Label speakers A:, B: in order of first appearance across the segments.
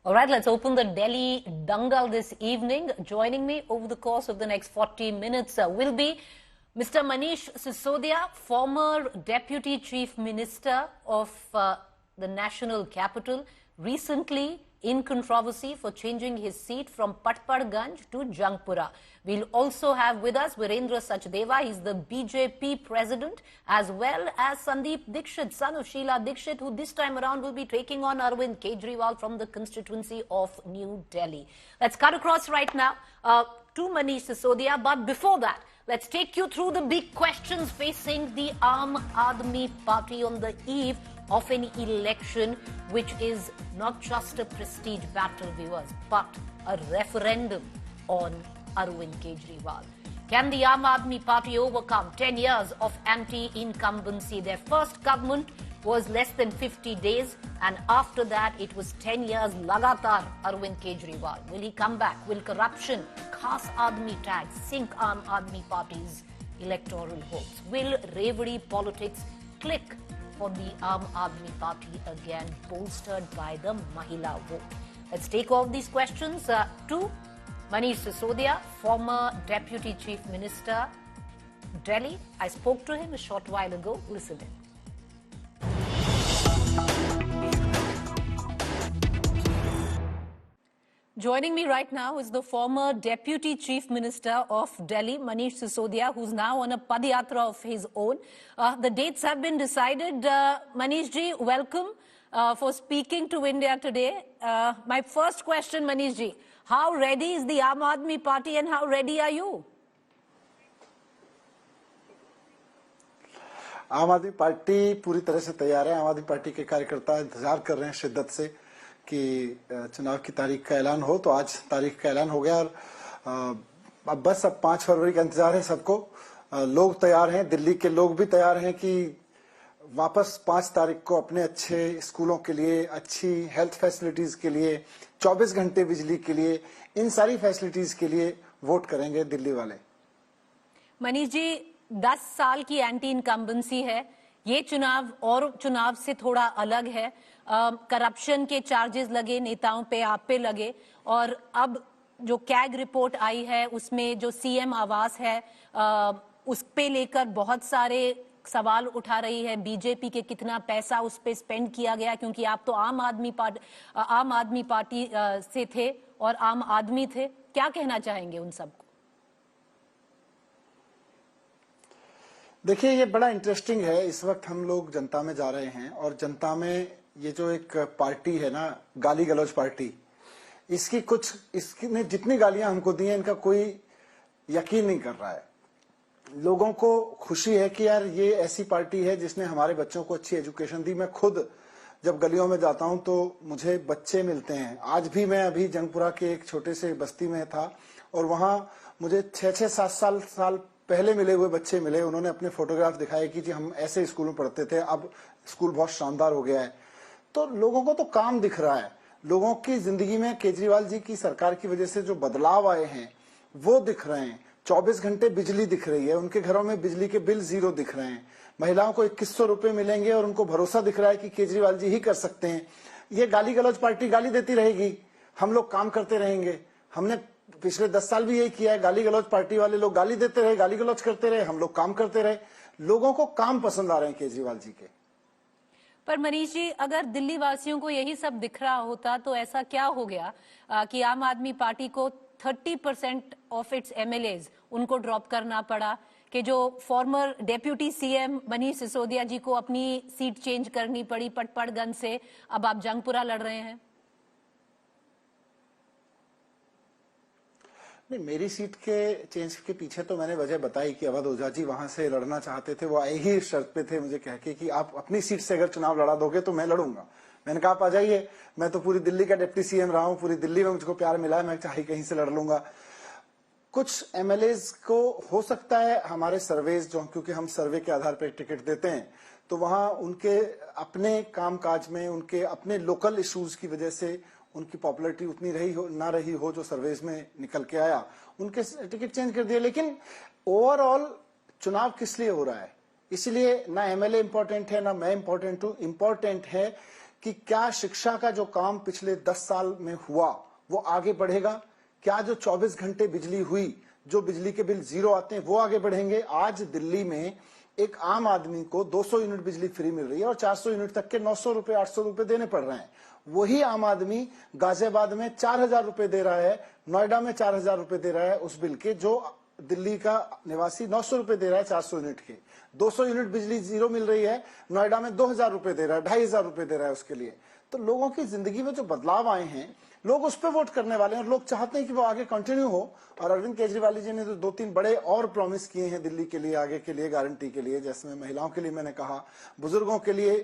A: All right, let's open the Delhi Dangal this evening. Joining me over the course of the next 40 minutes will be Mr. Manish Sisodia, former Deputy Chief Minister of the National Capital, recently in controversy for changing his seat from Patparganj to Jangpura. We'll also have with us Virendra Sachdeva. He's the BJP president, as well as Sandeep Dixit, son of Sheila Dixit, who this time around will be taking on Arvind Kejriwal from the constituency of New Delhi. Let's cut across right now to Manish Sisodia. But before that, let's take you through the big questions facing the Aam Aadmi Party on the eve of an election, which is not just a prestige battle, viewers, but a referendum on Arvind Kejriwal. Can the Aam Aadmi Party overcome 10 years of anti-incumbency? Their first government was less than 50 days, and after that it was 10 years lagatar Arvind Kejriwal. Will he come back? Will corruption, Khas Aadmi tag, sink Aam Aadmi Party's electoral hopes? Will Revdi politics click for the Aam Aadmi Party again, bolstered by the Mahila vote? Let's take all these questions to Manish Sisodia, former Deputy Chief Minister, Delhi. I spoke to him a short while ago. Listen in. Joining me right now is the former Deputy Chief Minister of Delhi, Manish Sisodia, who's now on a padayatra of his own. The dates have been decided. Manish ji, welcome for speaking to India today. My first question, Manish ji, how ready is the Aam Aadmi Party and how ready are you?
B: आम आदमी party पूरी तरह से तैयार है। आम आदमी party के कार्यकर्ता इंतजार कर रहे हैं शिद्दत से कि चुनाव की तारीख का ऐलान हो। तो आज तारीख का ऐलान हो गया और अब बस 5 फरवरी का इंतजार है सबको। लोग तैयार हैं, दिल्ली के लोग भी तैयार हैं कि वापस 5 तारीख को अपने अच्छे स्कूलों के लिए, अच्छी हेल्थ फैसिलिटीज के लिए, 24 घंटे बिजली के लिए, इन सारी फैसिलिटीज के लिए वोट करेंगे दिल्ली वाले।
A: मनीष जी, 10 साल की एंटी इनकम्बेंसी है, ये चुनाव और चुनाव से थोड़ा अलग है। करप्शन के चार्जेस लगे नेताओं पे, आप पे लगे, और अब जो कैग रिपोर्ट आई है उसमें जो सीएम आवास है उस पे लेकर बहुत सारे सवाल उठा रही है बीजेपी के, कितना पैसा उस पे स्पेंड किया गया, क्योंकि आप तो आम आदमी पार्टी से थे और आम आदमी थे। क्या कहना चाहेंगे उन सबको?
B: देखिए, ये बड़ा इंटरेस्टिंग है। इस वक्त हम लोग जनता में जा रहे हैं और जनता में ये जो एक पार्टी है ना, गाली गलौज पार्टी, इसने जितनी गालियां हमको दी हैं, इनका कोई यकीन नहीं कर रहा है। लोगों को खुशी है कि यार ये ऐसी पार्टी है जिसने हमारे बच्चों को अच्छी एजुकेशन दी। मैं खुद जब गलियों में जाता हूं तो मुझे बच्चे मिलते हैं। आज भी मैं अभी जंगपुरा के एक छोटे से बस्ती में था और वहां मुझे 6-7 साल पहले मिले हुए बच्चे मिले। उन्होंने अपने फोटोग्राफ दिखाए कि जी हम ऐसे स्कूल में पढ़ते थे, अब स्कूल बहुत शानदार हो गया है। तो लोगों को तो काम दिख रहा है। लोगों की जिंदगी में केजरीवाल जी की सरकार की वजह से जो बदलाव आए हैं वो दिख रहे हैं। 24 घंटे बिजली दिख रही है, उनके घरों में बिजली के बिल 0 दिख रहे हैं। महिलाओं को 2100 रुपए मिलेंगे और उनको भरोसा दिख रहा है कि केजरीवाल जी ही कर सकते हैं। ये गाली गलौज पार्टी गाली देती रहेगी, हम लोग काम करते रहेंगे। हमने पिछले 10 साल भी यही किया है। गाली गलौज पार्टी वाले लोग गाली देते रहे, गाली गलौज करते रहे, हम लोग काम करते रहे। लोगों को काम पसंद आ रहे हैं केजरीवाल जी के।
A: पर मनीष जी, अगर दिल्ली वासियों को यही सब दिख रहा होता तो ऐसा क्या हो गया कि आम आदमी पार्टी को 30% ऑफ इट्स एमएलएज उनको ड्रॉप करना पड़ा, कि जो former deputy CM Manish Sisodia ji को अपनी सीट चेंज करनी पड़ी पटपड़गंज से, अब आप जंगपुरा लड़ रहे हैं?
B: नहीं, मेरी सीट के चेंज के पीछे तो मैंने वजह बताई कि अवध ओझा जी वहां से लड़ना चाहते थे। वो आए ही शर्त पे थे मुझे कह के कि आप अपनी सीट से अगर चुनाव लड़ा दोगे तो मैं लड़ूंगा। मैंने कहा आप आ जाइए, मैं तो पूरी दिल्ली का डिप्टी सीएम रहा हूं, पूरी दिल्ली में मुझको प्यार मिला है, मैं चाहे कहीं से लड़ लूंगा। कुछ एमएलएज को हो सकता है हमारे सर्वेज जो, क्योंकि हम सर्वे के आधार पर टिकट देते हैं, तो वहां उनके अपने कामकाज में, उनके अपने लोकल इश्यूज की वजह से उनकी पॉपुलैरिटी उतनी ना रही हो जो सर्वेज में निकल के आया, उनके टिकट चेंज कर दिए। लेकिन ओवरऑल चुनाव किस लिए हो रहा है? इसलिए ना एमएलए इंपॉर्टेंट है, ना मैं इंपॉर्टेंट हूं। इंपॉर्टेंट है कि क्या शिक्षा का जो काम पिछले 10 साल में हुआ वो आगे बढ़ेगा, क्या जो 24 घंटे बिजली हुई, जो बिजली के बिल जीरो आते हैं वो आगे बढ़ेंगे। आज दिल्ली में एक आम आदमी को 200 यूनिट बिजली फ्री मिल रही है और 400 यूनिट तक के 900 रुपए 800 रुपए देने पड़ रहे हैं। वही आम आदमी गाजियाबाद में 4000 रुपए दे रहा है, नोएडा में 4000 रुपए दे रहा है उस बिल के, जो दिल्ली का निवासी 900 रुपए दे रहा है 400 यूनिट के। 200 यूनिट बिजली जीरो मिल रही है, नोएडा में 2000 रुपए दे रहा है, 2500 रुपए दे रहा है उसके लिए। तो लोगों की जिंदगी में जो बदलाव आए हैं, लोग उस पर वोट करने वाले हैं और लोग चाहते हैं कि वो आगे कंटिन्यू हो। और अरविंद केजरीवाल जी ने तो 2-3 बड़े और प्रॉमिस किए हैं दिल्ली के लिए, आगे के लिए गारंटी के लिए, जैसे महिलाओं के लिए मैंने कहा, बुजुर्गों के लिए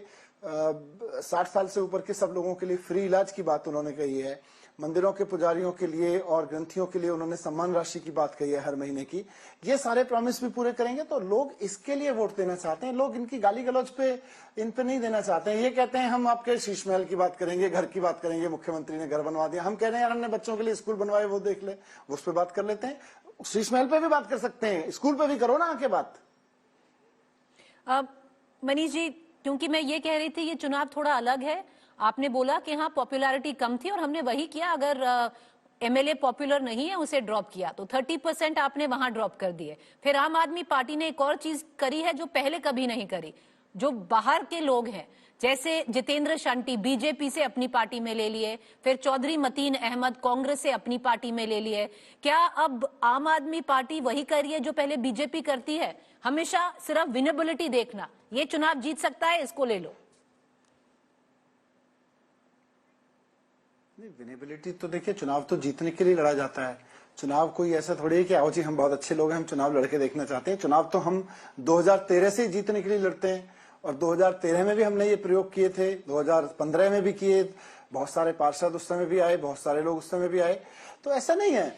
B: 60 साल से ऊपर के सब लोगों के लिए फ्री इलाज की बात उन्होंने कही है, मंदिरों के पुजारियों के लिए और ग्रंथियों के लिए उन्होंने सम्मान राशि की बात कही है हर महीने की। ये सारे प्रॉमिस भी पूरे करेंगे तो लोग इसके लिए वोट देना चाहते हैं। लोग इनकी गाली गलौज पे, इन पे नहीं देना चाहते हैं। ये कहते हैं हम आपके शीश महल की बात करेंगे, घर की बात करेंगे, मुख्यमंत्री ने घर बनवा दिया। हम कह रहे हैं यार हमने बच्चों के लिए स्कूल बनवाए, वो देख ले, उस पर बात कर लेते हैं। शीश महल पे भी बात कर सकते हैं, स्कूल पे भी करो ना आके बात।
A: मनीष जी, क्योंकि मैं ये कह रही थी ये चुनाव थोड़ा अलग है। आपने बोला कि हाँ पॉपुलैरिटी कम थी और हमने वही किया, अगर एमएलए पॉपुलर नहीं है उसे ड्रॉप किया, तो 30% आपने वहां ड्रॉप कर दिए। फिर आम आदमी पार्टी ने एक और चीज करी है जो पहले कभी नहीं करी। जो बाहर के लोग हैं जैसे जितेंद्र शंटी बीजेपी से अपनी पार्टी में ले लिए, फिर चौधरी मतीन अहमद कांग्रेस से अपनी पार्टी में ले लिए। क्या अब आम आदमी पार्टी वही कर रही है जो पहले बीजेपी करती है, हमेशा सिर्फ विनेबिलिटी देखना, ये चुनाव जीत सकता है इसको ले लो?
B: नहीं, विनेबिलिटी तो देखिए, चुनाव तो जीतने के लिए लड़ा जाता है। चुनाव कोई ऐसा थोड़ी है कि आओ जी हम बहुत अच्छे लोग हैं, हम चुनाव लड़के देखना चाहते हैं। चुनाव तो हम 2013 से जीतने के लिए लड़ते हैं और 2013 में भी हमने ये प्रयोग किए थे, 2015 में भी किए, बहुत सारे पार्षद उस समय भी आए, बहुत सारे लोग उस समय भी आए। तो ऐसा नहीं है,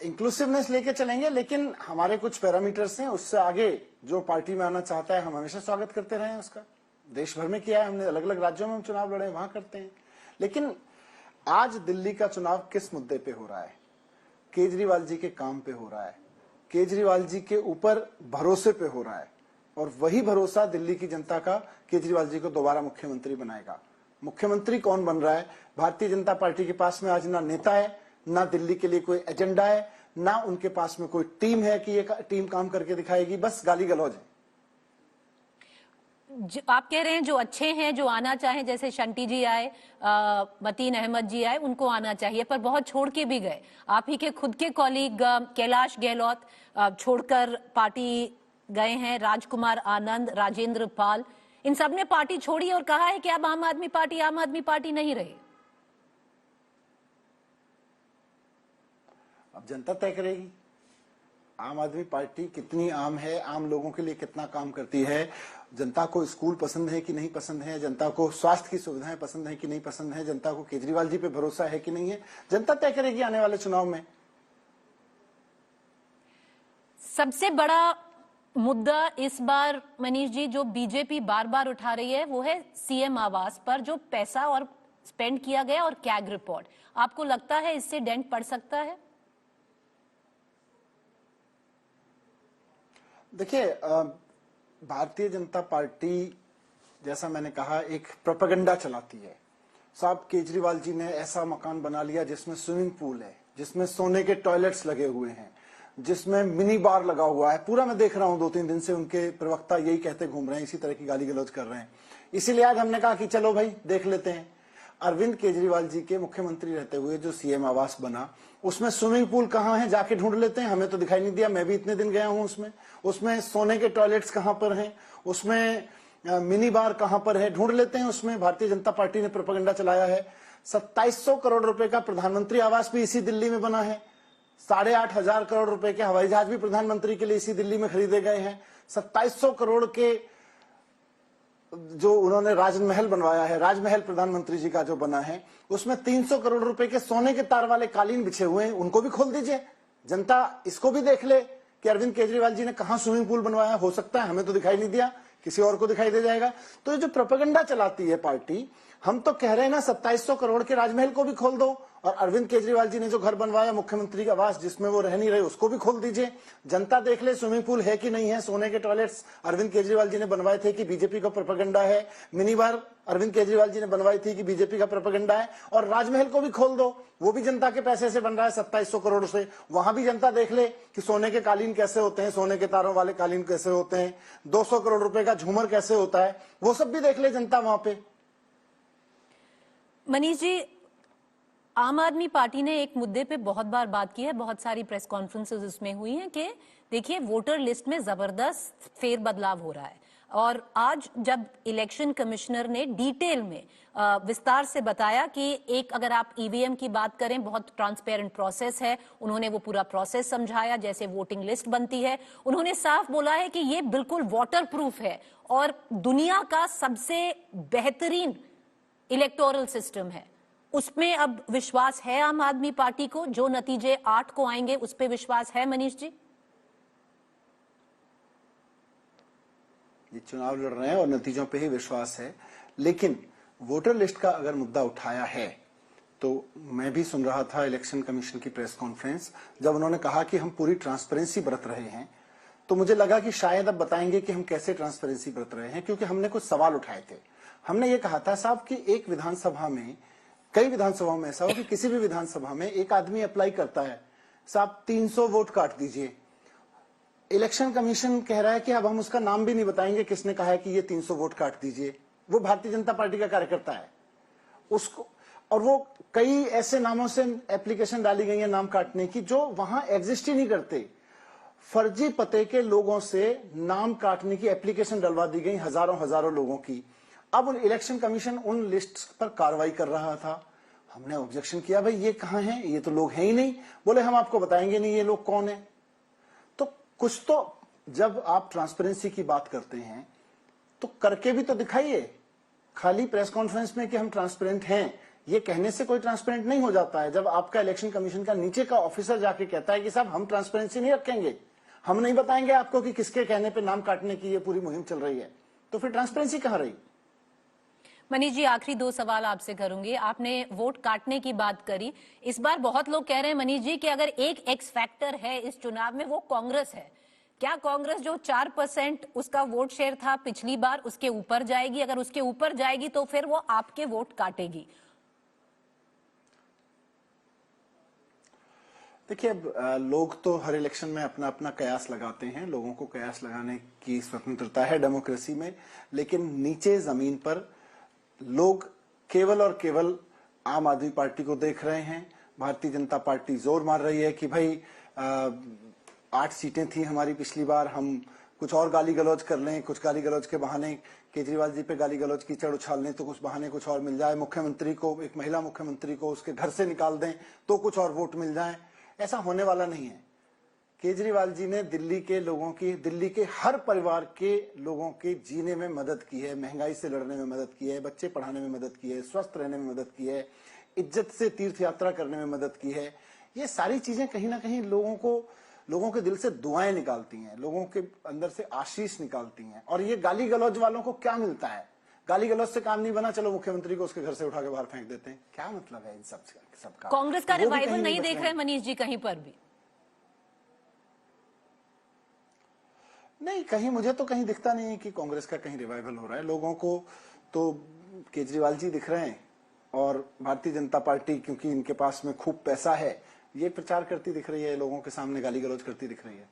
B: इंक्लूसिवनेस लेके चलेंगे, लेकिन हमारे कुछ पैरामीटर्स हैं, उससे आगे जो पार्टी में आना चाहता है हम हमेशा स्वागत करते रहे हैं उसका। देश भर में किया है हमने, अलग अलग राज्यों में हम चुनाव लड़े, वहां करते हैं। लेकिन आज दिल्ली का चुनाव किस मुद्दे पे हो रहा है? केजरीवाल जी के काम पे हो रहा है, केजरीवाल जी के ऊपर भरोसे पे हो रहा है। और वही भरोसा दिल्ली की जनता का केजरीवाल जी को दोबारा मुख्यमंत्री बनाएगा। मुख्यमंत्री कौन बन रहा है? भारतीय जनता पार्टी के पास में आज ना नेता है, ना दिल्ली के लिए कोई एजेंडा है, ना उनके पास में कोई टीम है कि ये टीम काम करके दिखाएगी, बस गाली गलौज है।
A: आप कह रहे हैं जो अच्छे हैं, जो आना चाहें, जैसे शंटी जी आए, मतीन अहमद जी आए, उनको आना चाहिए, पर बहुत छोड़ के भी गए। आप ही के खुद के कॉलीग कैलाश गहलोत छोड़कर पार्टी गए हैं, राजकुमार आनंद, राजेंद्र पाल, इन सब ने पार्टी छोड़ी और कहा है कि अब आम आदमी पार्टी नहीं रही।
B: अब जनता तय करेगी आम आदमी पार्टी कितनी आम है, आम लोगों के लिए कितना काम करती है। जनता को स्कूल पसंद है कि नहीं पसंद है, जनता को स्वास्थ्य की सुविधाएं पसंद है कि नहीं पसंद है, जनता को केजरीवाल जी पे भरोसा है कि नहीं है, जनता तय करेगी आने वाले चुनाव में।
A: सबसे बड़ा मुद्दा इस बार मनीष जी जो बीजेपी बार बार उठा रही है वो है सीएम आवास पर जो पैसा और स्पेंड किया गया और कैग रिपोर्ट। आपको लगता है इससे डेंट पड़ सकता है?
B: देखिए, भारतीय जनता पार्टी, जैसा मैंने कहा, एक प्रोपेगेंडा चलाती है। साहब केजरीवाल जी ने ऐसा मकान बना लिया जिसमें स्विमिंग पूल है, जिसमें सोने के टॉयलेट्स लगे हुए हैं, जिसमें मिनी बार लगा हुआ है। पूरा मैं देख रहा हूं 2-3 दिन से उनके प्रवक्ता यही कहते घूम रहे हैं, इसी तरह की गाली गलौज कर रहे हैं। इसीलिए आज हमने कहा कि चलो भाई देख लेते हैं। अरविंद केजरीवाल जी के मुख्यमंत्री रहते हुए जो सीएम आवास बना, उसमें स्विमिंग पूल कहाँ है जाके ढूंढ लेते हैं। हमें तो दिखाई नहीं दिया, मैं भी इतने दिन गया हूं उसमें सोने के टॉयलेट्स कहां पर हैं, उसमें मिनी बार कहां पर है, ढूंढ लेते हैं। उसमें भारतीय जनता पार्टी ने प्रोपेगेंडा चलाया है। 2700 करोड़ रुपए का प्रधानमंत्री आवास भी इसी दिल्ली में बना है। 8,500 करोड़ रुपए के हवाई जहाज भी प्रधानमंत्री के लिए इसी दिल्ली में खरीदे गए हैं। 2700 करोड़ के जो उन्होंने राजमहल बनवाया है, राजमहल प्रधानमंत्री जी का जो बना है, उसमें 300 करोड़ रुपए के सोने के तार वाले कालीन बिछे हुए हैं, उनको भी खोल दीजिए। जनता इसको भी देख ले कि अरविंद केजरीवाल जी ने कहां स्विमिंग पूल बनवाया। हो सकता है हमें तो दिखाई नहीं दिया, किसी और को दिखाई दे जाएगा। तो ये जो प्रोपेगेंडा चलाती है पार्टी, हम तो कह रहे हैं ना 2700 करोड़ के राजमहल को भी खोल दो, और अरविंद केजरीवाल जी ने जो घर बनवाया मुख्यमंत्री का आवास जिसमें वो रह नहीं रहे, उसको भी खोल दीजिए। जनता देख ले स्विमिंग पूल है कि नहीं है, सोने के टॉयलेट्स अरविंद केजरीवाल जी ने बनवाए थे कि बीजेपी का प्रोपेगेंडा है, मिनी बार अरविंद केजरीवाल जी ने बनवाई थी कि बीजेपी का प्रोपेगेंडा है। और राजमहल को भी खोल दो, वो भी जनता के पैसे से बन रहा है 2700 करोड़ से। वहां भी जनता देख ले कि सोने के कालीन कैसे होते हैं, सोने के तारों वाले कालीन कैसे होते हैं, 200 करोड़ रुपए का झूमर कैसे होता है, वो सब भी देख ले जनता वहां पे।
A: मनीष जी, आम आदमी पार्टी ने एक मुद्दे पे बहुत बार बात की है, बहुत सारी प्रेस कॉन्फ्रेंसेस इसमें हुई हैं कि देखिए वोटर लिस्ट में जबरदस्त फेरबदलाव हो रहा है। और आज जब इलेक्शन कमिश्नर ने डिटेल में विस्तार से बताया कि एक अगर आप ईवीएम की बात करें, बहुत ट्रांसपेरेंट प्रोसेस है, उन्होंने वो पूरा प्रोसेस समझाया जैसे वोटिंग लिस्ट बनती है। उन्होंने साफ बोला है कि ये बिल्कुल वाटर प्रूफ है और दुनिया का सबसे बेहतरीन इलेक्टोरल सिस्टम है। उसमें अब विश्वास है आम आदमी पार्टी को, जो नतीजे 8 को आएंगे उस पर विश्वास है मनीष जी?
B: ये चुनाव लड़ रहे हैं और नतीजों पे ही विश्वास है, लेकिन वोटर लिस्ट का अगर मुद्दा उठाया है तो मैं भी सुन रहा था इलेक्शन कमीशन की प्रेस कॉन्फ्रेंस, जब उन्होंने कहा कि हम पूरी ट्रांसपेरेंसी बरत रहे हैं, तो मुझे लगा कि शायद अब बताएंगे कि हम कैसे ट्रांसपेरेंसी बरत रहे हैं, क्योंकि हमने कुछ सवाल उठाए थे। हमने ये कहा था साहब कि एक विधानसभा में, कई विधानसभाओं में ऐसा हो कि किसी भी विधानसभा में एक आदमी अप्लाई करता है, साहब 300 वोट काट दीजिए। इलेक्शन कमीशन कह रहा है कि अब हम उसका नाम भी नहीं बताएंगे किसने कहा है कि ये 300 वोट काट दीजिए। वो भारतीय जनता पार्टी का कार्यकर्ता है उसको, और वो कई ऐसे नामों से एप्लीकेशन डाली गई है नाम काटने की जो वहां एग्जिस्ट ही नहीं करते। फर्जी पते के लोगों से नाम काटने की एप्लीकेशन डलवा दी गई, हजारों लोगों की। अब इलेक्शन कमीशन उन लिस्ट पर कार्रवाई कर रहा था। हमने ऑब्जेक्शन किया, भाई ये कहां है, ये तो लोग हैं ही नहीं। बोले हम आपको बताएंगे नहीं ये लोग कौन है। तो कुछ तो, जब आप ट्रांसपेरेंसी की बात करते हैं तो करके भी तो दिखाइए। खाली प्रेस कॉन्फ्रेंस में कि हम ट्रांसपेरेंट हैं, ये कहने से कोई ट्रांसपेरेंट नहीं हो जाता है। जब आपका इलेक्शन कमीशन का नीचे का ऑफिसर जाके कहता है कि साहब हम ट्रांसपेरेंसी नहीं रखेंगे, हम नहीं बताएंगे आपको कि किसके कहने पे नाम काटने की ये पूरी मुहिम चल रही है, तो फिर ट्रांसपेरेंसी कहां रही?
A: मनीष जी, आखिरी 2 सवाल आपसे करूंगी। आपने वोट काटने की बात करी, इस बार बहुत लोग कह रहे हैं मनीष जी कि अगर एक एक्स फैक्टर है इस चुनाव में वो कांग्रेस है। क्या कांग्रेस जो 4% उसका वोट शेयर था पिछली बार, उसके ऊपर जाएगी? अगर उसके ऊपर जाएगी तो फिर वो आपके वोट काटेगी?
B: देखिए, अब लोग तो हर इलेक्शन में अपना अपना कयास लगाते हैं, लोगों को कयास लगाने की स्वतंत्रता है डेमोक्रेसी में, लेकिन नीचे जमीन पर लोग केवल और केवल आम आदमी पार्टी को देख रहे हैं। भारतीय जनता पार्टी जोर मार रही है कि भाई 8 सीटें थी हमारी पिछली बार, हम कुछ और गाली गलौज कर लें, कुछ गाली गलौज के बहाने केजरीवाल जी पे गाली गलौज कीचड़ उछाल लें तो कुछ बहाने कुछ और मिल जाए, मुख्यमंत्री को, एक महिला मुख्यमंत्री को उसके घर से निकाल दें तो कुछ और वोट मिल जाए। ऐसा होने वाला नहीं है। केजरीवाल जी ने दिल्ली के लोगों की, दिल्ली के हर परिवार के लोगों के जीने में मदद की है, महंगाई से लड़ने में मदद की है, बच्चे पढ़ाने में मदद की है, स्वस्थ रहने में मदद की है, इज्जत से तीर्थ यात्रा करने में मदद की है। ये सारी चीजें कहीं ना कहीं लोगों के दिल से दुआएं निकालती हैं, लोगों के अंदर से आशीष निकालती हैं। और ये गाली गलौज वालों को क्या मिलता है? गाली गलौज से काम नहीं बना, चलो मुख्यमंत्री को उसके घर से उठा के बाहर फेंक देते हैं। क्या मतलब है इन सबका?
A: कांग्रेस का रिवाइवल नहीं देख रहे मनीष जी कहीं पर भी?
B: नहीं, कहीं मुझे तो कहीं दिखता नहीं है कि कांग्रेस का कहीं रिवाइवल हो रहा है। लोगों को तो केजरीवाल जी दिख रहे हैं और भारतीय जनता पार्टी, क्योंकि इनके पास में खूब पैसा है, ये प्रचार करती दिख रही है, लोगों के सामने गाली गलौज करती दिख रही है।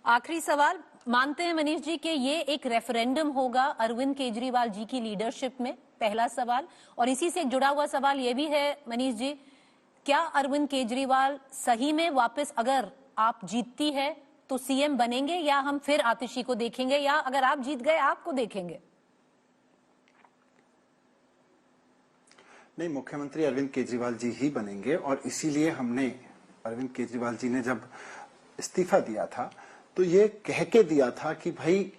A: आखिरी सवाल, मानते हैं मनीष जी कि ये एक रेफरेंडम होगा अरविंद केजरीवाल जी की लीडरशिप में? पहला सवाल। और इसी से जुड़ा हुआ सवाल ये भी है मनीष जी, क्या अरविंद केजरीवाल सही में वापस, अगर आप जीतती है तो सीएम बनेंगे, या हम फिर आतिशी को देखेंगे, या अगर आप जीत गए आपको देखेंगे?
B: नहीं, मुख्यमंत्री अरविंद केजरीवाल जी ही बनेंगे। और इसीलिए हमने, अरविंद केजरीवाल जी ने जब इस्तीफा दिया था तो ये कह के दिया था कि भाई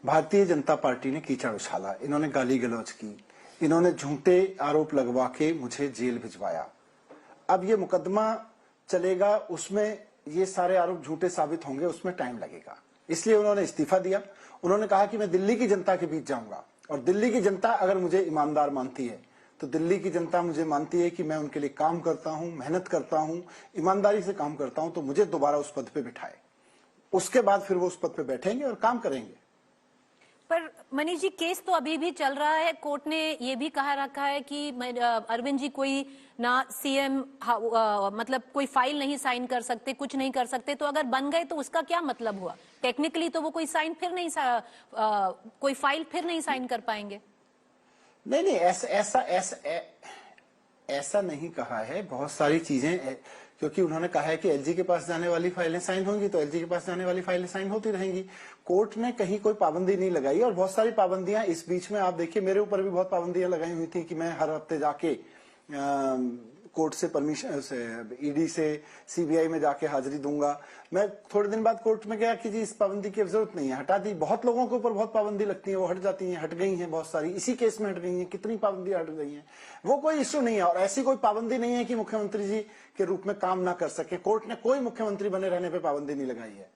B: भारतीय जनता पार्टी ने कीचड़ उछाला, इन्होंने गाली गलौज की, इन्होंने झूठे आरोप लगवा के मुझे जेल भिजवाया। अब ये मुकदमा चलेगा, उसमें ये सारे आरोप झूठे साबित होंगे, उसमें टाइम लगेगा। इसलिए उन्होंने इस्तीफा दिया। उन्होंने कहा कि मैं दिल्ली की जनता के बीच जाऊंगा, और दिल्ली की जनता अगर मुझे ईमानदार मानती है तो दिल्ली की जनता मुझे मानती है कि मैं उनके लिए काम करता हूं, मेहनत करता हूं, ईमानदारी से काम करता हूं, तो मुझे दोबारा उस पद पे बिठाए। उसके बाद फिर वो उस पद पे बैठेंगे और काम करेंगे।
A: पर मनीष जी, केस तो अभी भी चल रहा है। कोर्ट ने ये भी कहा रखा है कि अरविंद जी कोई ना सीएम मतलब कोई फाइल नहीं साइन कर सकते, कुछ नहीं कर सकते। तो अगर बन गए तो उसका क्या मतलब हुआ? टेक्निकली तो वो कोई साइन फिर नहीं कोई फाइल फिर नहीं साइन कर पाएंगे।
B: नहीं, ऐसा नहीं कहा है। बहुत सारी चीजें, क्योंकि उन्होंने कहा है कि एलजी के पास जाने वाली फाइलें साइन होंगी, तो एलजी के पास जाने वाली फाइलें साइन होती रहेंगी। कोर्ट ने कहीं कोई पाबंदी नहीं लगाई। और बहुत सारी पाबंदियां इस बीच में, आप देखिए, मेरे ऊपर भी बहुत पाबंदियां लगाई हुई थी कि मैं हर हफ्ते जाके कोर्ट से परमिशन से, ईडी से सीबीआई में जाके हाजिरी दूंगा। मैं थोड़े दिन बाद कोर्ट में गया कि जी इस पाबंदी की जरूरत नहीं है, हटा दी। बहुत लोगों के ऊपर बहुत पाबंदी लगती है, वो हट जाती है, हट गई हैं बहुत सारी। इसी केस में हट गई हैं, कितनी पाबंदी हट गई हैं, वो कोई इश्यू नहीं है। और ऐसी कोई पाबंदी नहीं है कि मुख्यमंत्री जी के रूप में काम ना कर सके। कोर्ट ने कोई मुख्यमंत्री बने रहने पर पाबंदी नहीं लगाई है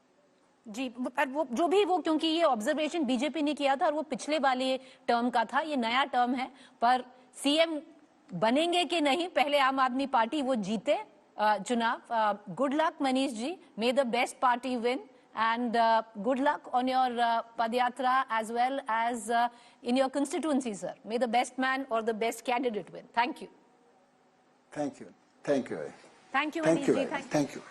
A: जी। पर वो जो भी वो, क्योंकि ये ऑब्जर्वेशन बीजेपी ने किया था और वो पिछले वाले टर्म का था, ये नया टर्म है। पर सीएम बनेंगे कि नहीं, पहले आम आदमी पार्टी वो जीते चुनाव। Good luck Manish ji, may the best party win, and good luck on your Padyatra as well as in your constituency, sir. May the best man or the best candidate win. Thank you.
B: Thank you. Thank you.
A: Thank you,
B: Thank you.
A: Manish ji.
B: Thank you.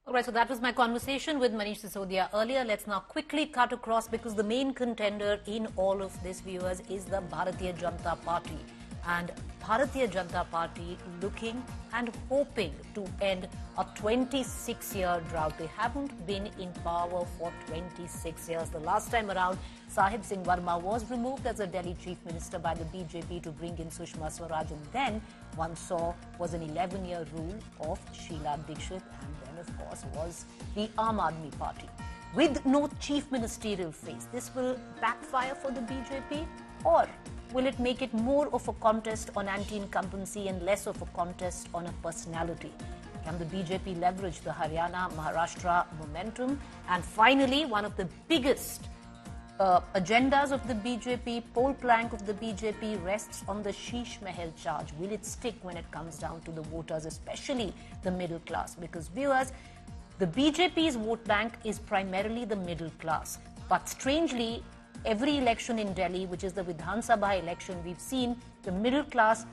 A: All right, so that was my conversation with Manish Sisodia earlier. Let's now quickly cut across, because the main contender in all of this, viewers, is the Bharatiya Janata Party. And Bharatiya Janata Party looking and hoping to end a 26-year drought. They haven't been in power for 26 years. The last time around, Sahib Singh Verma was removed as a Delhi Chief Minister by the BJP to bring in Sushma Swaraj. And then one saw was an 11-year rule of Sheila Dikshit. And then, of course, was the Aam Aadmi Party. With no chief ministerial face, this will backfire for the BJP, or will it make it more of a contest on anti-incumbency and less of a contest on a personality? Can the BJP leverage the Haryana-Maharashtra momentum? And finally, one of the biggest agendas of the BJP, poll plank of the BJP, rests on the Sheesh Mahal charge. Will it stick when it comes down to the voters, especially the middle class? Because, viewers, the BJP's vote bank is primarily the middle class. But strangely, every election in Delhi, which is the Vidhan Sabha election, we've seen the middle class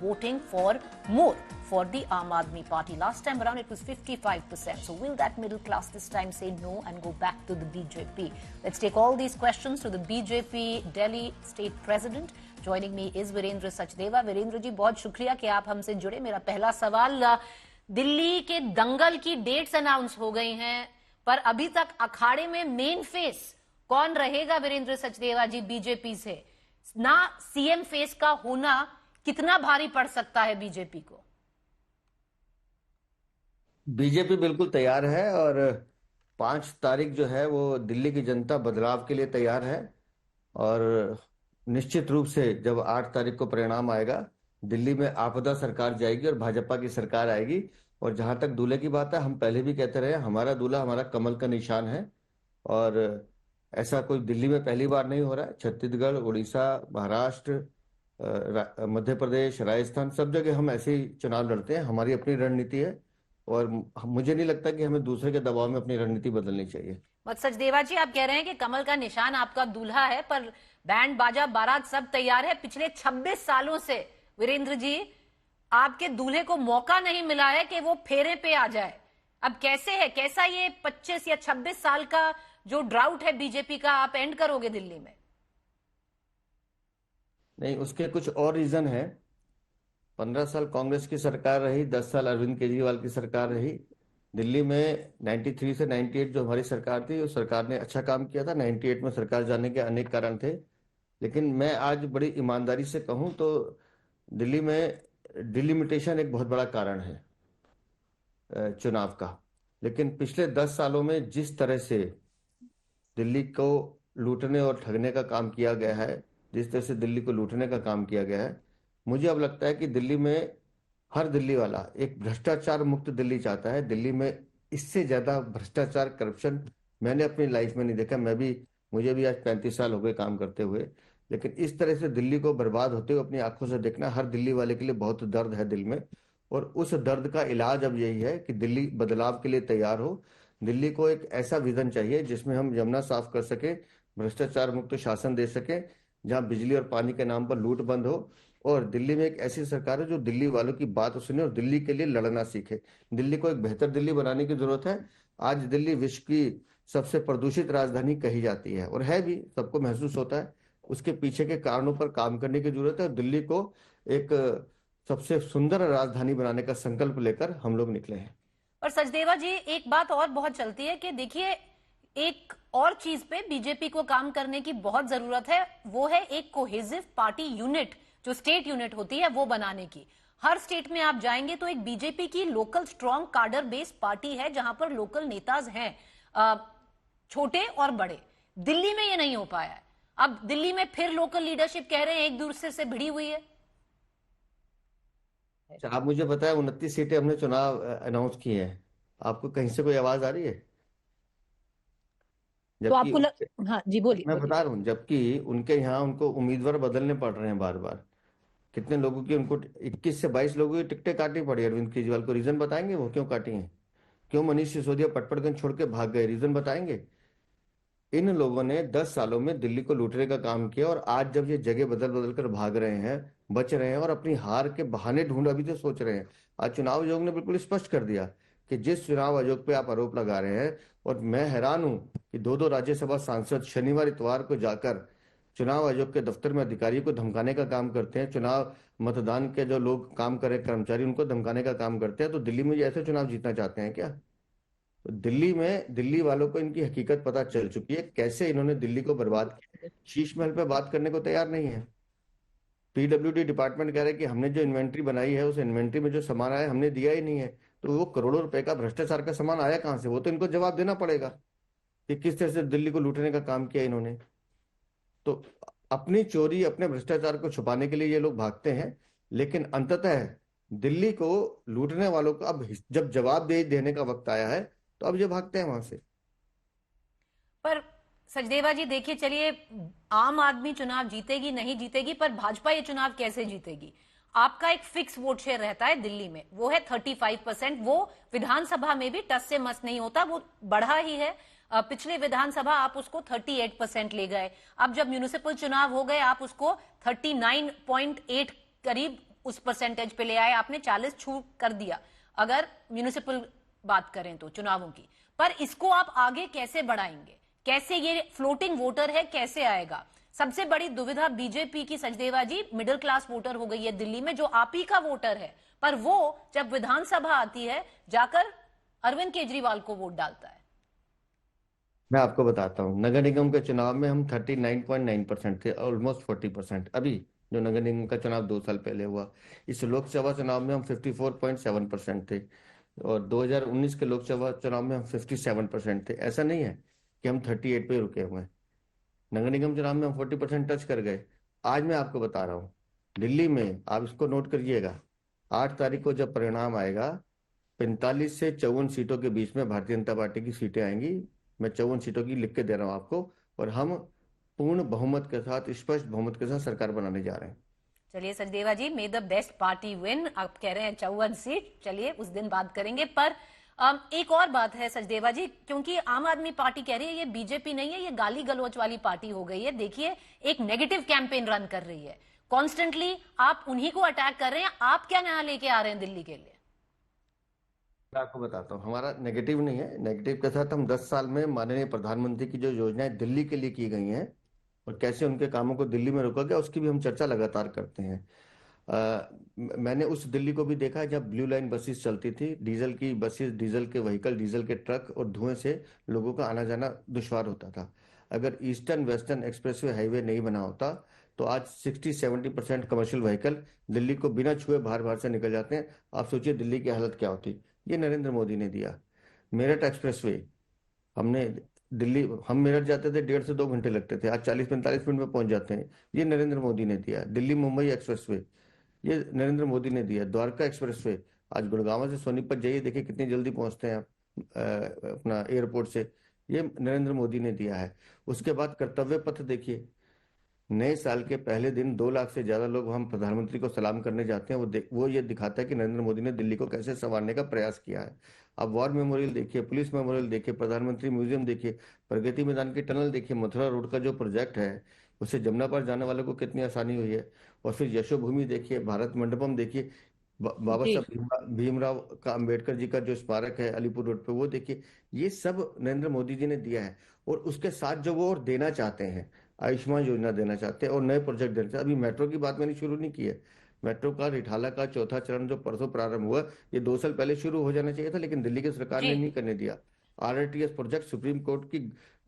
A: voting for more for the Aam Aadmi Party. Last time around, it was 55%. So will that middle class this time say no and go back to the BJP? Let's take all these questions to the BJP Delhi State President. Joining me is Virendra Sachdeva. Virendra ji, बहुत शुक्रिया कि आप हमसे जुड़े. मेरा पहला सवाल, दिल्ली के दंगल की डेट्स अनाउंस हो गई हैं, पर अभी तक अखाड़े में मेन फेस कौन रहेगा वीरेंद्र सचदेवा जी बीजेपी से? ना सीएम फेस का होना कितना भारी पड़ सकता है बीजेपी को?
C: बीजेपी बिल्कुल तैयार है और 5 तारीख जो है वो दिल्ली की जनता बदलाव के लिए तैयार है। और निश्चित रूप से जब 8 तारीख को परिणाम आएगा, दिल्ली में आपदा सरकार जाएगी और भाजपा की सरकार आएगी। और जहां तक दूल्हे की बात है, हम पहले भी कहते रहे, हमारा दूल्हा हमारा कमल का निशान है। और ऐसा कोई दिल्ली में पहली बार नहीं हो रहा है। छत्तीसगढ़, उड़ीसा, महाराष्ट्र, मध्य प्रदेश, राजस्थान, सब जगह हम ऐसे ही चुनाव लड़ते हैं। हमारी अपनी रणनीति है और मुझे नहीं लगता कि हमें दूसरे के दबाव में अपनी रणनीति बदलनी चाहिए।
A: सचदेवा जी, आप कह रहे हैं कि कमल का निशान आपका दूल्हा है, पर बैंड बाजा बारात सब तैयार है। पिछले 26 सालों से वीरेंद्र जी आपके दूल्हे को मौका नहीं मिला है कि वो फेरे पे आ जाए। अब कैसे है, कैसा ये 25 या 26 साल का जो ड्राउट है बीजेपी का आप एंड करोगे दिल्ली में?
C: नहीं, उसके कुछ और रीजन है। 15 साल कांग्रेस की सरकार रही, 10 साल अरविंद केजरीवाल की सरकार रही। दिल्ली में 93 से 98 जो हमारी सरकार थी, उस सरकार ने अच्छा काम किया था। 98 में सरकार जाने के अनेक कारण थे, लेकिन मैं आज बड़ी ईमानदारी से कहूं तो दिल्ली में डिलिमिटेशन एक बहुत बड़ा कारण है चुनाव का। लेकिन पिछले 10 सालों में जिस तरह से दिल्ली को लूटने और ठगने का काम किया गया है, जिस तरह से दिल्ली को लूटने का काम किया गया है, मुझे अब लगता है कि दिल्ली में हर दिल्ली वाला एक भ्रष्टाचार मुक्त दिल्ली चाहता है। दिल्ली में इससे ज्यादा भ्रष्टाचार, करप्शन मैंने अपनी लाइफ में नहीं देखा। मुझे भी आज 35 साल हो गए काम करते हुए, लेकिन इस तरह से दिल्ली को बर्बाद होते हुए अपनी आंखों से देखना हर दिल्ली वाले के लिए बहुत दर्द है दिल में। और उस दर्द का इलाज अब यही है कि दिल्ली बदलाव के लिए तैयार हो। दिल्ली को एक ऐसा विजन चाहिए जिसमें हम यमुना साफ कर सके, भ्रष्टाचार मुक्त शासन दे सके, जहां बिजली और पानी के नाम पर लूट बंद हो, और दिल्ली में एक ऐसी सरकार है जो दिल्ली वालों की बात सुने और दिल्ली के लिए लड़ना सीखे। दिल्ली को एक बेहतर दिल्ली बनाने की जरूरत है। आज दिल्ली विश्व की सबसे प्रदूषित राजधानी कही जाती है, और है भी, सबको महसूस होता है। उसके पीछे के कारणों पर काम करने की जरूरत है, और दिल्ली को एक सबसे सुंदर राजधानी बनाने का संकल्प लेकर हम लोग निकले हैं।
A: और सचदेवा जी, एक बात और बहुत चलती है कि देखिए, एक और चीज पे बीजेपी को काम करने की बहुत जरूरत है, वो है एक कोहेसिव पार्टी यूनिट, जो स्टेट यूनिट होती है वो बनाने की। हर स्टेट में आप जाएंगे तो एक बीजेपी की लोकल स्ट्रॉन्ग कार्डर बेस्ड पार्टी है, जहां पर लोकल नेताज हैं, छोटे और बड़े। दिल्ली में ये नहीं हो पाया है। अब दिल्ली में फिर लोकल लीडरशिप कह रहे हैं एक दूसरे से भिड़ी हुई है।
C: अच्छा, आप मुझे बताएं, 29 सीटें हमने चुनाव अनाउंस किए हैं, आपको कहीं से कोई आवाज आ रही है?
A: तो
C: जबकि
A: आपको हाँ जी, बोलिए
C: मैं
A: बोलिए।
C: बता रहा हूँ, जबकि उनके यहाँ उनको उम्मीदवार बदलने पड़ रहे हैं बार बार। कितने लोगों की, उनको 21 से 22 लोगों की टिकटें काटनी पड़ी अरविंद केजरीवाल को। रीजन बताएंगे वो क्यों काटी हैं? क्यों मनीष सिसोदिया पटपड़गंज छोड़ के भाग गए? रीजन बताएंगे? इन लोगों ने 10 सालों में दिल्ली को लूटने का काम किया, और आज जब ये जगह बदल बदल कर भाग रहे हैं, बच रहे हैं, और अपनी हार के बहाने ढूंढ अभी तो सोच रहे हैं। आज चुनाव आयोग ने बिल्कुल स्पष्ट कर दिया कि जिस चुनाव आयोग पे आप आरोप लगा रहे हैं, और मैं हैरान हूं कि दो दो राज्यसभा सांसद शनिवार इतवार को जाकर चुनाव आयोग के दफ्तर में अधिकारियों को धमकाने का काम करते हैं। चुनाव मतदान के जो लोग काम करे, कर्मचारी, उनको धमकाने का काम करते हैं। तो दिल्ली में ये ऐसे चुनाव जीतना चाहते हैं क्या? तो दिल्ली में दिल्ली वालों को इनकी हकीकत पता चल चुकी है, कैसे इन्होंने दिल्ली को बर्बाद किया। शीश महल पे बात करने को तैयार नहीं है। पीडब्ल्यूडी डिपार्टमेंट कह रहा है कि हमने जो इन्वेंट्री बनाई है, उस इन्वेंट्री में जो सामान आया हमने दिया ही नहीं है। तो वो करोड़ों रुपए का भ्रष्टाचार का सामान आया कहाँ से? वो तो इनको जवाब देना पड़ेगा कि किस तरह से दिल्ली को लूटने का काम किया इन्होंने। तो अपनी चोरी, अपने भ्रष्टाचार को छुपाने के लिए ये लोग भागते हैं, लेकिन अंततः दिल्ली को लूटने वालों को अब जब जवाब देने का वक्त आया है, तो अब ये भागते हैं वहां से।
A: पर सचदेवा जी देखिए, चलिए, आम आदमी चुनाव जीतेगी नहीं जीतेगी, पर भाजपा ये चुनाव कैसे जीतेगी? आपका एक फिक्स वोट शेयर रहता है दिल्ली में, वो है 35%। वो विधानसभा में भी टस से मस नहीं होता, वो बढ़ा ही है। पिछले विधानसभा आप उसको 38% ले गए, अब जब म्यूनिसिपल चुनाव हो गए आप उसको 39.8 करीब उस परसेंटेज पे ले आए। आपने 40 छू कर दिया अगर म्यूनिसिपल बात करें तो चुनावों की। पर इसको आप आगे कैसे बढ़ाएंगे? कैसे? ये फ्लोटिंग वोटर है, कैसे आएगा? सबसे बड़ी दुविधा बीजेपी की सचदेवा जी, मिडिल क्लास वोटर हो गई है दिल्ली में, जो आप ही का वोटर है, पर वो जब विधानसभा आती है जाकर अरविंद केजरीवाल को वोट डालता है।
C: मैं आपको बताता हूँ, नगर निगम के चुनाव में हम 39.9% थे, ऑलमोस्ट 40%। अभी जो नगर निगम का चुनाव 2 साल पहले हुआ, इस लोकसभा चुनाव में हम 54.7% थे, और 2019 के लोकसभा चुनाव में हम 57% थे। ऐसा नहीं है कि हम 38 पे रुके हुए हैं। नगर निगम चुनाव में हम 40% टच कर गए। आज मैं आपको बता रहा हूँ, दिल्ली में आप इसको नोट करिएगा, 8 तारीख को जब परिणाम आएगा, 45 से 54 सीटों के बीच में भारतीय जनता पार्टी की सीटें आएंगी। मैं 54 सीटों की लिख के दे रहा हूं आपको, और हम पूर्ण बहुमत के साथ, स्पष्ट बहुमत के साथ सरकार बनाने जा रहे हैं।
A: चलिए Sachdeva ji, may the best party win. आप कह रहे हैं 54 सीट, चलिए उस दिन बात करेंगे। पर एक और बात है सचदेवा जी, क्योंकि आम आदमी पार्टी कह रही है ये बीजेपी नहीं है, ये गाली गलौच वाली पार्टी हो गई है। देखिए, एक नेगेटिव कैंपेन रन कर रही है, कॉन्स्टेंटली आप उन्हीं को अटैक कर रहे हैं। आप क्या नया लेके आ रहे हैं दिल्ली के लिए?
C: मैं आपको बताता हूँ, हमारा नेगेटिव नहीं है। नेगेटिव के साथ हम 10 साल में माननीय प्रधानमंत्री की जो योजनाएं दिल्ली के लिए की गई हैं, और कैसे उनके कामों को दिल्ली में रोका गया, उसकी भी हम चर्चा लगातार करते हैं। मैंने उस दिल्ली को भी देखा है जब ब्लू लाइन बसेस चलती थी, डीजल की बसेस, डीजल के व्हीकल, डीजल के ट्रक, और धुएं से लोगों का आना जाना दुश्वार होता था। अगर ईस्टर्न वेस्टर्न एक्सप्रेसवे हाईवे नहीं बना होता, तो आज 60-70% कमर्शियल व्हीकल दिल्ली को बिना छुए बाहर बाहर से निकल जाते हैं। आप सोचिए दिल्ली की हालत क्या होती। ये नरेंद्र मोदी ने दिया। मेरठ एक्सप्रेसवे, हमने दिल्ली, हम मेरठ जाते थे 1.5 से 2 घंटे लगते थे, आज 40-45 मिनट में पहुंच जाते हैं। ये नरेंद्र मोदी ने दिया। दिल्ली मुंबई एक्सप्रेसवे, ये नरेंद्र मोदी ने दिया। द्वारका एक्सप्रेसवे, आज गुड़गांव से सोनीपत जाइए, देखिए कितनी जल्दी पहुंचते हैं आप अपना एयरपोर्ट से। ये नरेंद्र मोदी ने दिया है। उसके बाद कर्तव्य पथ देखिए, नए साल के पहले दिन 2 लाख से ज्यादा लोग हम प्रधानमंत्री को सलाम करने जाते हैं। वो ये दिखाता है कि नरेंद्र मोदी ने दिल्ली को कैसे संवारने का प्रयास किया है। अब वॉर मेमोरियल देखिए, पुलिस मेमोरियल देखिए, प्रधानमंत्री म्यूजियम देखिए, प्रगति मैदान की टनल देखिए, मथुरा रोड का जो प्रोजेक्ट है उससे जमुना पार जाने वालों को कितनी आसानी हुई है। और फिर यशोभूमि देखिए, भारत मंडपम देखिए, बाबा
A: जी
C: साहब भीमराव का अंबेडकर जी का जो स्मारक है अलीपुर रोड पे, वो देखिए। ये सब नरेंद्र मोदी जी ने दिया है। और उसके साथ जो वो और देना चाहते हैं, आयुष्मान योजना देना चाहते हैं और नए प्रोजेक्ट देना चाहते हैं। अभी मेट्रो की बात मैंने शुरू नहीं की है। मेट्रो का रिठाला का चौथा चरण जो परसों प्रारंभ हुआ, ये 2 साल पहले शुरू हो जाना चाहिए था, लेकिन दिल्ली की सरकार
A: जी
C: ने नहीं करने दिया। आरआरटीएस प्रोजेक्ट सुप्रीम कोर्ट की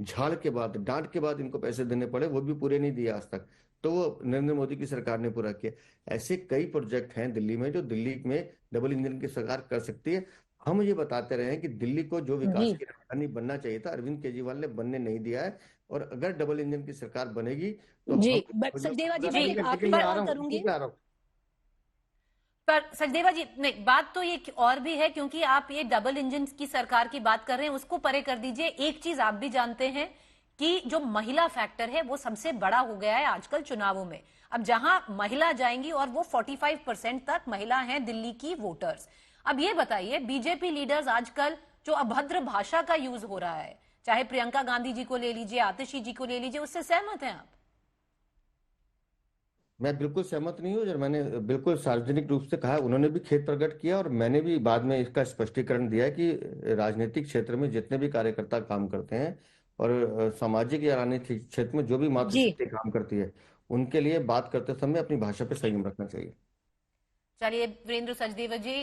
C: झाड़ के बाद, डांट के बाद इनको पैसे देने पड़े, वो भी पूरे नहीं दिए आज तक। तो वो नरेंद्र मोदी की सरकार ने पूरा किया। ऐसे कई प्रोजेक्ट हैं दिल्ली में जो दिल्ली में डबल इंजन की सरकार कर सकती है। हम ये बताते रहे हैं कि दिल्ली को जो विकास
A: जी
C: की राजधानी बनना चाहिए था, अरविंद केजरीवाल ने बनने नहीं दिया है। और अगर डबल इंजन की सरकार बनेगी तो
D: जी,
C: हम
D: बट सचदेवा जी,
A: जी,
D: मैं एक
C: लेकिन
D: आखिरी
C: मैं आ
D: सवाल
C: रहा हूँ,
D: करूंगी।
C: ठीक है, आ रहा हूँ।
A: पर सचदेवा जी, नहीं, बात तो ये और भी है, क्योंकि आप ये डबल इंजन की सरकार की बात कर रहे हैं, उसको परे कर दीजिए। एक चीज आप भी जानते हैं कि जो महिला फैक्टर है वो सबसे बड़ा हो गया है आजकल चुनावों में। अब जहां महिला जाएंगी, और वो 45% तक महिला हैं दिल्ली की वोटर्स। अब ये बताइए, बीजेपी लीडर्स आजकल जो अभद्र भाषा का यूज हो रहा है, चाहे प्रियंका गांधी जी को ले लीजिए, आतिशी जी को ले लीजिए, उससे सहमत हैं आप?
C: मैं बिल्कुल सहमत नहीं हूँ। और मैंने बिल्कुल सार्वजनिक रूप से कहा, उन्होंने भी खेद प्रकट किया और मैंने भी बाद में इसका स्पष्टीकरण दिया कि राजनीतिक क्षेत्र में जितने भी कार्यकर्ता काम करते हैं और सामाजिक या राजनीतिक क्षेत्र में जो भी
D: जी
C: मातृशक्ति काम करती है, उनके लिए बात करते समय अपनी भाषा पे संयम रखना चाहिए।
A: चलिए वीरेंद्र सचदेवा जी,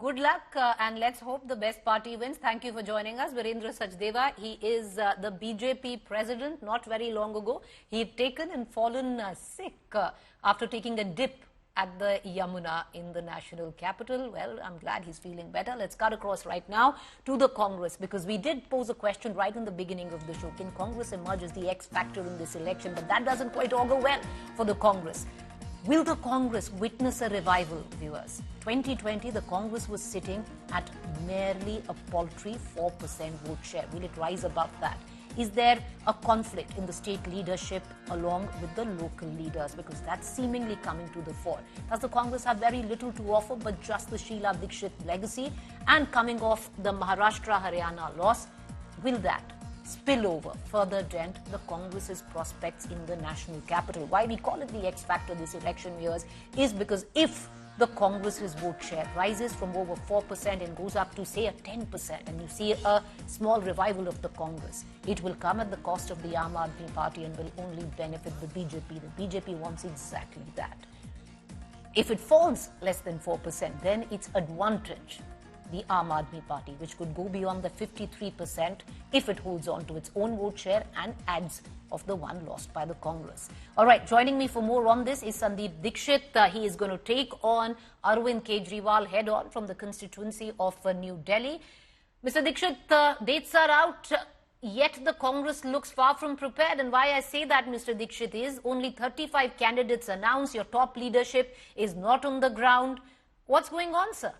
A: good luck and let's hope the best party wins. Thank you for joining us. Virendra Sachdeva, he is the BJP president. Not very long ago, he had taken and fallen sick after taking a dip at the Yamuna in the national capital. Well, I'm glad he's feeling better. Let's cut across right now to the Congress, because we did pose a question right in the beginning of the show. Can Congress emerge as the X factor in this election? But that doesn't quite augur well for the Congress. Will the Congress witness a revival, viewers? 2020, the Congress was sitting at merely a paltry 4% vote share. Will it rise above that? Is there a conflict in the state leadership along with the local leaders? Because that's seemingly coming to the fore. Does the Congress have very little to offer but just the Sheila Dikshit legacy? And coming off the Maharashtra-Haryana loss, will that spill over, further dent the Congress's prospects in the national capital? Why we call it the X factor this election years is because if the Congress's vote share rises from over 4% and goes up to say a 10%, and you see a small revival of the Congress, it will come at the cost of the Aam Aadmi Party and will only benefit the BJP. The BJP wants exactly that. If it falls less than 4%, then it's advantage the Aam Aadmi Party, which could go beyond the 53% if it holds on to its own vote share and adds of the one lost by the Congress. All right, joining me for more on this is Sandeep Dikshit. He is going to take on Arvind Kejriwal head-on from the constituency of New Delhi. Mr. Dikshit, dates are out, yet the Congress looks far from prepared. And why I say that, Mr. Dikshit, is only 35 candidates announced. Your top leadership is not on the ground. What's going on, sir?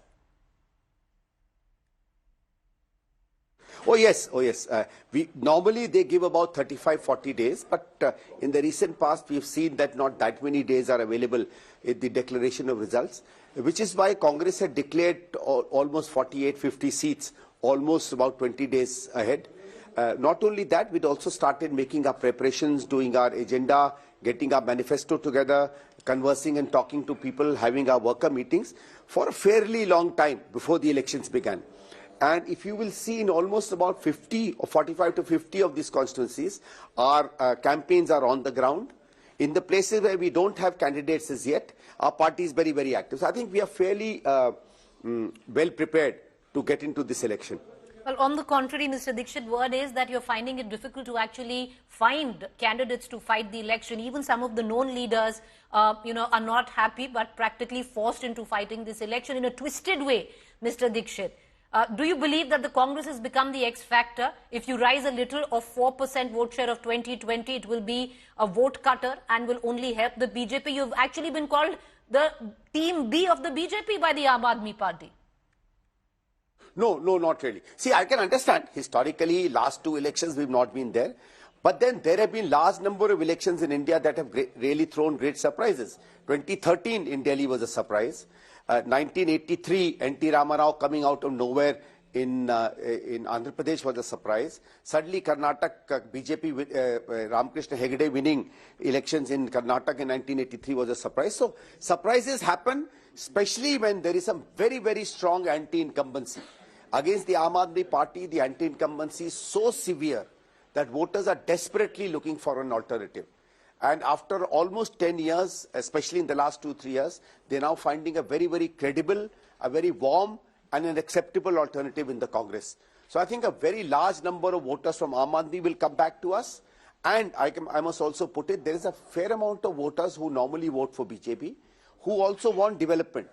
E: Oh yes. We normally they give about 35-40 days, but in the recent past we have seen that not that many days are available in the declaration of results, which is why Congress had declared almost 48-50 seats, almost about 20 days ahead. Not only that, we'd also started making our preparations, doing our agenda, getting our manifesto together, conversing and talking to people, having our worker meetings for a fairly long time before the elections began. And if you will see, in almost about 50 or 45 to 50 of these constituencies, our campaigns are on the ground. In the places where we don't have candidates as yet, our party is very, very active. So I think we are fairly well prepared to get into this election.
A: Well, on the contrary, Mr. Dikshit, word is that you're finding it difficult to actually find candidates to fight the election. Even some of the known leaders, are not happy, but practically forced into fighting this election in a twisted way, Mr. Dikshit. Do you believe that the Congress has become the X factor? If you rise a little of 4% vote share of 2020, it will be a vote cutter and will only help the BJP. You've actually been called the team B of the BJP by the Aam Aadmi Party.
E: No, not really. See, I can understand. Historically, last two elections we've not been there. But then there have been large number of elections in India that have really thrown great surprises. 2013 in Delhi was a surprise. 1983, N.T. Ramarao coming out of nowhere in Andhra Pradesh was a surprise. Suddenly Karnataka BJP Ramakrishna Hegde winning elections in Karnataka in 1983 was a surprise. So surprises happen, especially when there is some very, very strong anti-incumbency. Against the Aam Aadmi Party, the anti-incumbency is so severe that voters are desperately looking for an alternative. And after almost 10 years, especially in the last 2-3 years, they're now finding a very, very credible, a very warm and an acceptable alternative in the Congress. So I think a very large number of voters from Aam Aadmi will come back to us. And I must also put it, there is a fair amount of voters who normally vote for BJP, who also want development.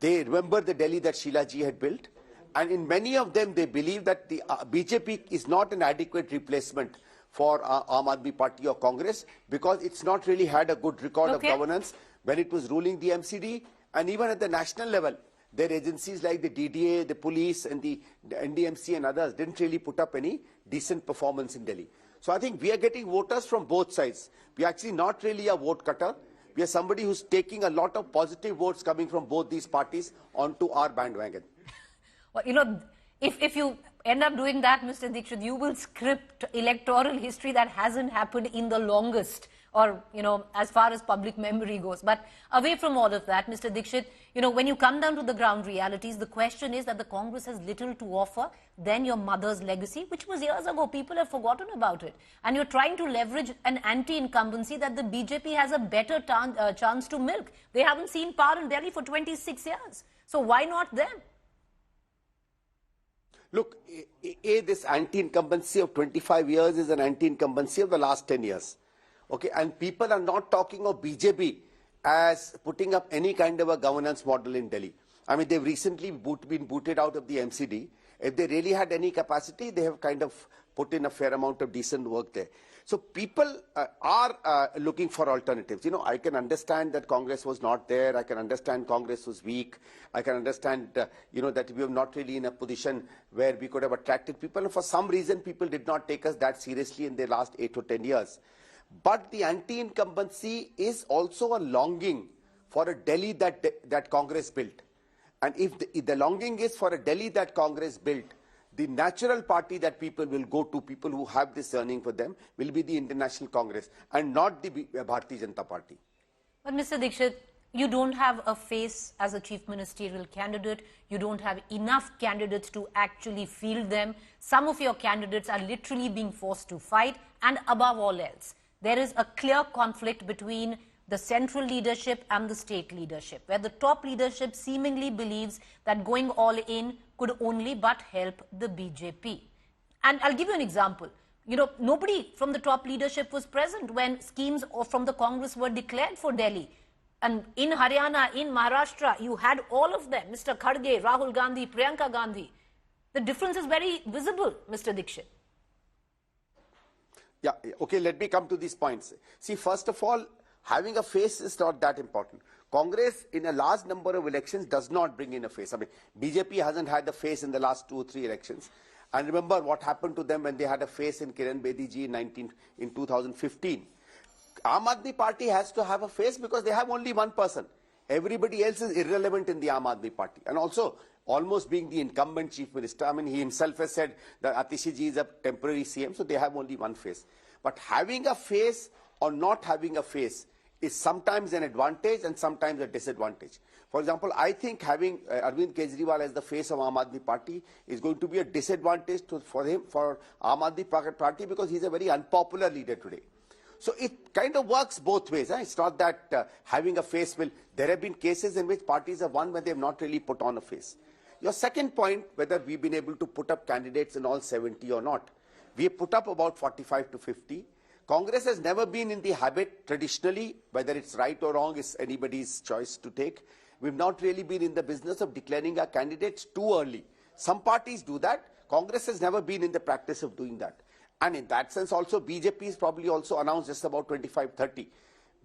E: They remember the Delhi that Sheila Ji had built. And in many of them, they believe that the BJP is not an adequate replacement for Aam Aadmi Party or Congress, because it's not really had a good record of governance when it was ruling the MCD. And even at the national level, their agencies like the DDA, the police and the NDMC and others didn't really put up any decent performance in Delhi. So I think we are getting voters from both sides. We are actually not really a vote cutter. We are somebody who's taking a lot of positive votes coming from both these parties onto our bandwagon.
A: Well, you know, if you end up doing that, Mr. Dixit, you will script electoral history that hasn't happened in the longest, or, you know, as far as public memory goes. But away from all of that, Mr. Dixit, you know, when you come down to the ground realities, the question is that the Congress has little to offer than your mother's legacy, which was years ago. People have forgotten about it. And you're trying to leverage an anti-incumbency that the BJP has a better chance to milk. They haven't seen power in Delhi for 26 years. So why not them?
E: Look, this anti-incumbency of 25 years is an anti-incumbency of the last 10 years. Okay, and people are not talking of BJP as putting up any kind of a governance model in Delhi. I mean, they've recently been booted out of the MCD. If they really had any capacity, they have kind of put in a fair amount of decent work there. So people are looking for alternatives. You know, I can understand that Congress was not there. I can understand Congress was weak. I can understand, you know, that we were not really in a position where we could have attracted people. And for some reason, people did not take us that seriously in the last 8 or 10 years. But the anti-incumbency is also a longing for a Delhi that Congress built. And if the longing is for a Delhi that Congress built, the natural party that people will go to, people who have this yearning for them, will be the International Congress and not the Bharatiya Janata Party.
A: But Mr. Dixit, you don't have a face as a chief ministerial candidate. You don't have enough candidates to actually field them. Some of your candidates are literally being forced to fight. And above all else, there is a clear conflict between the central leadership and the state leadership, where the top leadership seemingly believes that going all in could only but help the BJP. And I'll give you an example. You know, nobody from the top leadership was present when schemes from the Congress were declared for Delhi. And in Haryana, in Maharashtra, you had all of them, Mr. Kharge, Rahul Gandhi, Priyanka Gandhi. The difference is very visible, Mr. Dixit.
E: Yeah, okay, let me come to these points. See, first of all, having a face is not that important. Congress, in a large number of elections, does not bring in a face. I mean, BJP hasn't had a face in the last 2 or 3 elections. And remember what happened to them when they had a face in Kiran Bedi ji in 2015. Aam Aadmi Party has to have a face because they have only one person. Everybody else is irrelevant in the Aam Aadmi Party. And also, almost being the incumbent chief minister, I mean, he himself has said that Atishi ji is a temporary CM, so they have only one face. But having a face or not having a face is sometimes an advantage and sometimes a disadvantage. For example, I think having Arvind Kejriwal as the face of Aam Aadmi Party is going to be a disadvantage for Aam Aadmi Party, because he's a very unpopular leader today. So it kind of works both ways. It's not that having a face will... There have been cases in which parties have won when they have not really put on a face. Your second point, whether we've been able to put up candidates in all 70 or not, we have put up about 45 to 50. Congress has never been in the habit, traditionally, whether it's right or wrong is anybody's choice to take. We've not really been in the business of declaring our candidates too early. Some parties do that. Congress has never been in the practice of doing that. And in that sense also, BJP is probably also announced just about 25-30.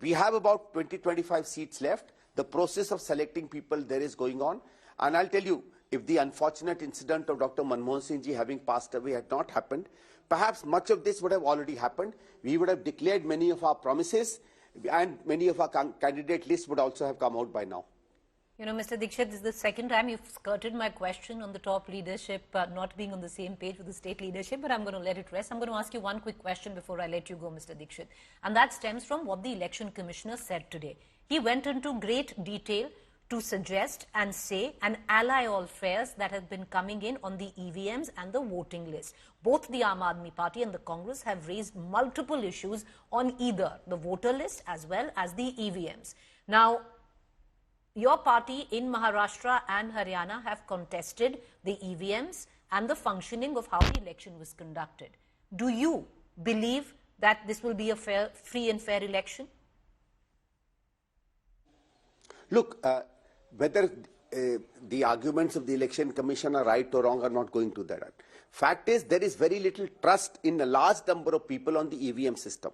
E: We have about 20-25 seats left. The process of selecting people there is going on. And I'll tell you, if the unfortunate incident of Dr. Manmohan Singh ji having passed away had not happened, perhaps much of this would have already happened. We would have declared many of our promises, and many of our candidate lists would also have come out by now.
A: You know, Mr. Dixit, this is the second time you've skirted my question on the top leadership not being on the same page with the state leadership, but I'm going to let it rest. I'm going to ask you one quick question before I let you go, Mr. Dixit. And that stems from what the election commissioner said today. He went into great detail to suggest and say and ally all fares that have been coming in on the EVMs and the voting list. Both the Aam Aadmi Party and the Congress have raised multiple issues on either the voter list as well as the EVMs. Now, your party in Maharashtra and Haryana have contested the EVMs and the functioning of how the election was conducted. Do you believe that this will be a free and fair election?
E: Look, whether the arguments of the Election Commission are right or wrong, are not going to that. Fact is, there is very little trust in a large number of people on the EVM system.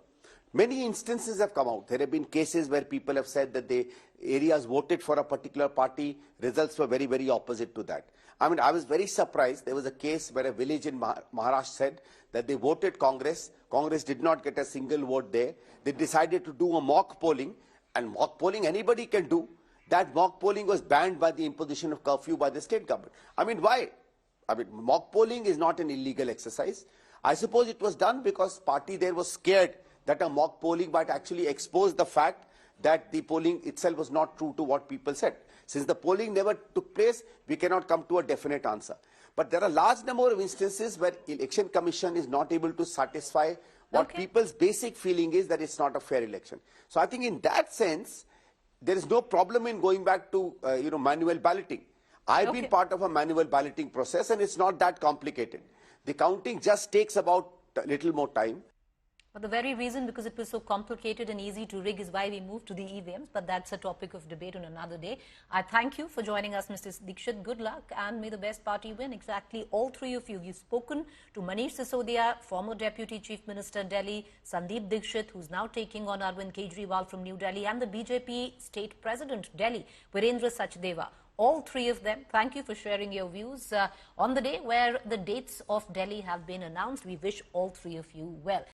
E: Many instances have come out. There have been cases where people have said that the areas voted for a particular party, results were very, very opposite to that. I mean, I was very surprised. There was a case where a village in Maharashtra said that they voted Congress. Congress did not get a single vote there. They decided to do a mock polling, and mock polling anybody can do. That mock polling was banned by the imposition of curfew by the state government. I mean, why? I mean, mock polling is not an illegal exercise. I suppose it was done because party there was scared that a mock polling might actually expose the fact that the polling itself was not true to what people said. Since the polling never took place, we cannot come to a definite answer. But there are a large number of instances where Election Commission is not able to satisfy what people's basic feeling is, that it's not a fair election. So I think in that sense, there is no problem in going back to manual balloting. I've been part of a manual balloting process, and it's not that complicated. The counting just takes about a little more time.
A: But the very reason, because it was so complicated and easy to rig, is why we moved to the EVMs. But that's a topic of debate on another day. I thank you for joining us, Mr. Dixit. Good luck, and may the best party win. Exactly all three of you. You've spoken to Manish Sisodia, former Deputy Chief Minister Delhi, Sandeep Dixit, who's now taking on Arvind Kejriwal from New Delhi, and the BJP State President Delhi, Virendra Sachdeva. All three of them, thank you for sharing your views on the day where the dates of Delhi have been announced. We wish all three of you well.